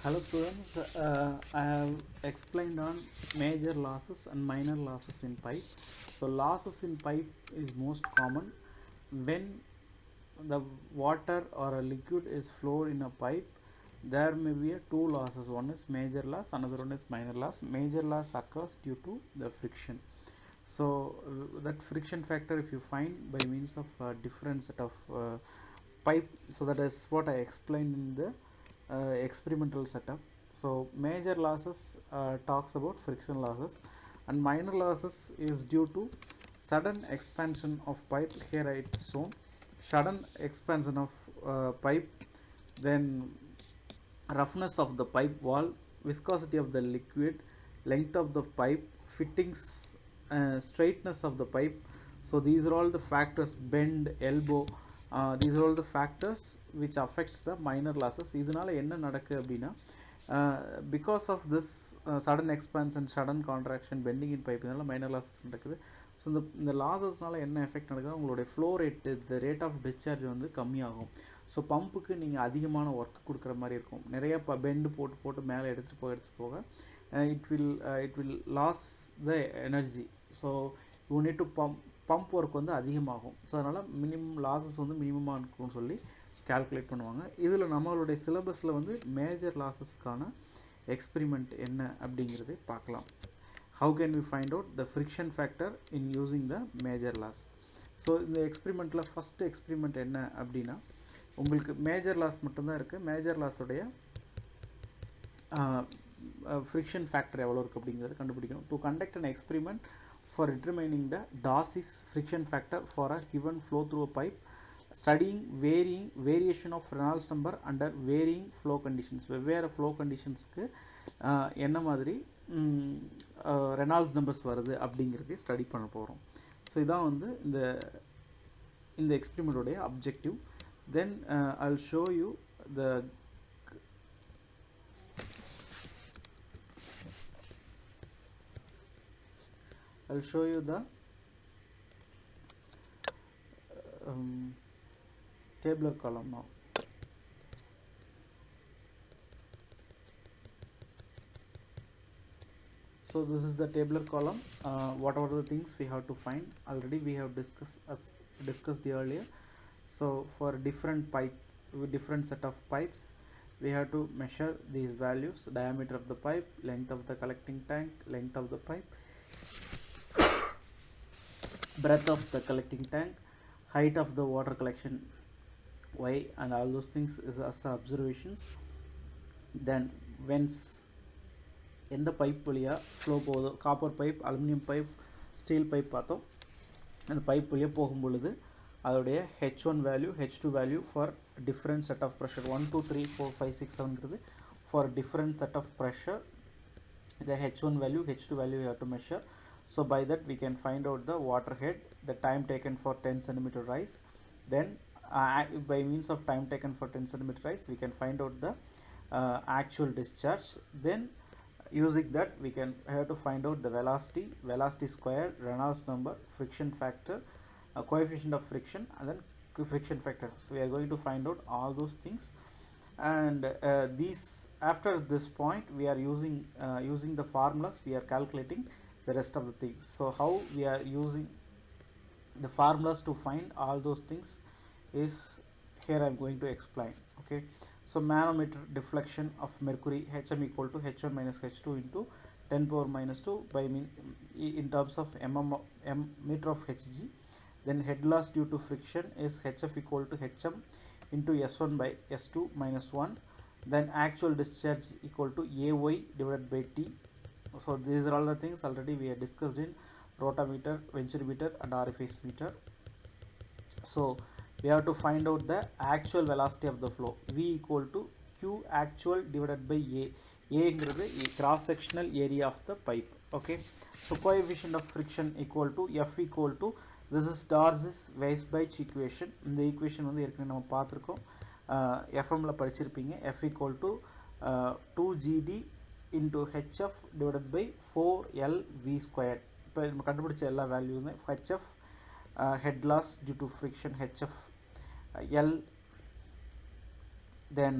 Hello students, I have explained on major losses and minor losses in pipe. So losses in pipe is most common when the water or a liquid is flowed in a pipe. There may be two losses. One is major loss, another one is minor loss. Major loss occurs due to the friction. So that friction factor, if you find by means of different set of pipe, so that is what I explained in the experimental setup. So major losses talks about friction losses, and minor losses is due to sudden expansion of pipe. Here it's shown sudden expansion of pipe, then roughness of the pipe wall, viscosity of the liquid, length of the pipe, fittings, straightness of the pipe. So these are all the factors, bend, elbow, these are all the factors which affects the minor losses. இதனால என்ன நடக்கு அப்படின்னா, because of this sudden expansion, sudden contraction, bending in pipe, இதனால minor losses நடக்குது. So இந்த லாசஸ்னால என்ன effect நடக்குது, உங்களுடைய flow rate, the rate of discharge வந்து கம்மியாகும். ஸோ பம்புக்கு நீங்கள் அதிகமான ஒர்க் கொடுக்குற மாதிரி இருக்கும். நிறைய பெண்டு போட்டு போட்டு மேலே எடுத்துகிட்டு போக it will loss the energy. So you need to pump work வந்து அதிகமாகும். ஸோ அதனால் மினிமம் லாஸஸ் வந்து மினிமமாக இருக்கும்னு சொல்லி கால்குலேட் பண்ணுவாங்க. இதில் நம்மளுடைய சிலபஸில் வந்து மேஜர் லாஸஸ்க்கான எக்ஸ்பெரிமெண்ட் என்ன அப்படிங்கிறதை பார்க்கலாம். How can we find out the friction factor in using the major loss? So இந்த எக்ஸ்பெரிமெண்ட்டில் ஃபஸ்ட்டு எக்ஸ்பெரிமெண்ட் என்ன அப்படின்னா, உங்களுக்கு மேஜர் லாஸ் மட்டும்தான் இருக்குது. மேஜர் லாஸோடைய ஃப்ரிக்ஷன் ஃபேக்டர் எவ்வளோ இருக்குது அப்படிங்கிறத கண்டுபிடிக்கணும். To conduct an experiment for determining the Darcy's friction factor for a given flow through a pipe, studying variation of Reynolds number under varying flow conditions. வெவ்வேறு flow கண்டிஷன்ஸ்க்கு என்ன மாதிரி Reynolds numbers வருது அப்படிங்கிறதே study பண்ண போகிறோம். ஸோ இதான் வந்து இந்த எக்ஸ்பெரிமெண்ட்டோடைய objective. Then I'll show you the tabular column now. So this is the tabular column. What are the things we have to find? Already we have discussed earlier. So for different pipe, with different set of pipes, we have to measure these values: diameter of the pipe, length of the collecting tank, length of the pipe, breadth of the collecting tank, height of the water collection y, and all those things is as observations. Then vents, எந்த pipe வழியாக flow போகுதோ, copper pipe, aluminium pipe, steel pipe பார்த்தோம். அந்த pipe வழியாக போகும் பொழுது அதோடைய H1 value, H2 value for different set of pressure, 1 2 3 4 5 6 7ங்கிறது for different set of pressure. the H1 value, H2 value you have to measure. So by that we can find out the water head, the time taken for 10 cm rise. Then by means of time taken for 10 cm rise, we can find out the actual discharge. Then using that we can have to find out the velocity square, Reynolds number, friction factor, coefficient of friction, and then friction factor. So we are going to find out all those things, and these, after this point we are using the formulas, we are calculating the rest of the things. So how we are using the formulas to find all those things is here I am going to explain. Okay, so manometer deflection of mercury, Hm equal to H1 minus H2 into 10 power minus 2 by in terms of meter of Hg. Then head loss due to friction is Hf equal to Hm into S1 by S2 minus 1. Then actual discharge equal to Ay divided by T. So these are all the things already we have discussed in rotameter, venturimeter, and orifice meter. So we have to find out the actual velocity of the flow, V equal to Q actual divided by A. A cross sectional area of the pipe. Okay, so coefficient of friction equal to F equal to, this is Darcy's Weisbach equation. இந்த equation வந்து ஏற்கனவே நம்ம பார்த்துருக்கோம், எஃப்எம்ல படிச்சிருப்பீங்க. F equal to 2GD into HF divided by 4LV squared. இப்போ நம்ம கண்டுபிடிச்ச எல்லா வேல்யூமே HF head loss due to friction, HF L, then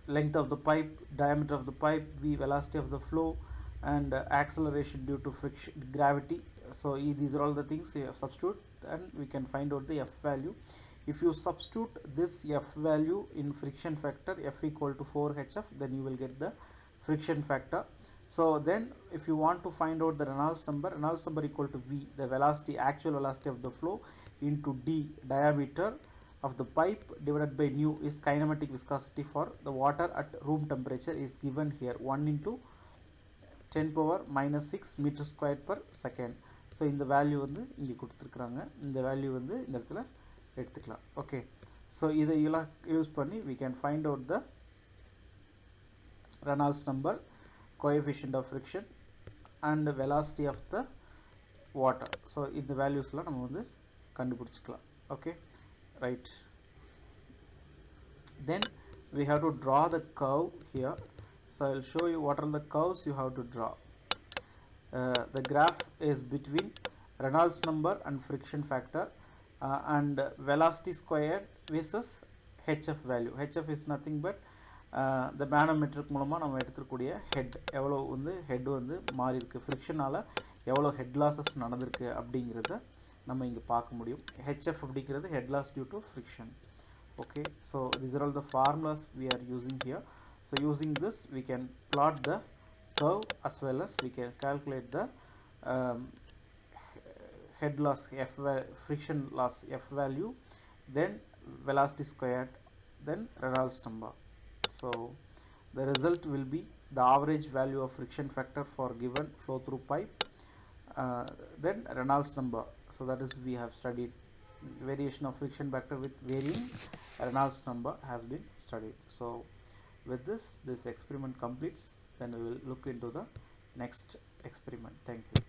length of the pipe, diameter of the pipe, v velocity of the flow, and acceleration due to friction, gravity. So these are all the things you substitute and we can find out the F value. If you substitute this F value in friction factor, F equal to 4HF, then you will get the friction factor. So then if you want to find out the Reynolds number equal to V, the velocity, actual velocity of the flow, into D, diameter of the pipe, divided by nu is kinematic viscosity for the water at room temperature, is given here, 1 into 10 power minus 6 meter square per second. So இந்த value வந்து இங்கே கொடுத்துருக்குறாங்க, இந்த value வந்து இந்த இடத்துல எடுத்துக்கலாம். Okay, so இதை எல்லாம் யூஸ் பண்ணி we can find out the Reynolds number, coefficient of friction and velocity of the water. So இந்த வேல்யூஸ்லாம் நம்ம வந்து கண்டுபிடிச்சிக்கலாம். Okay, right. Then we have to draw the curve here. So I will show you what are the curves you have to draw. The graph is between Reynolds number and friction factor and velocity squared versus HF value. HF is nothing but the manometric மூலமாக நம்ம எடுத்துக்கூடிய head, எவ்வளோ வந்து head வந்து மாறி இருக்கு, ஃப்ரிக்ஷனால் எவ்வளோ head losses நடந்திருக்கு அப்படிங்கிறத நம்ம இங்கே பார்க்க முடியும். HF அப்படிங்கிறது head loss due to friction. Okay, so these are all the formulas we are using here. So using this we can plot the curve as well as we can calculate the head loss, friction loss F value, then velocity squared, then Reynolds number. So the result will be the average value of friction factor for given flow through pipe, then Reynolds number. So that is we have studied variation of friction factor with varying Reynolds number has been studied. So with this experiment completes, then we will look into the next experiment. Thank you.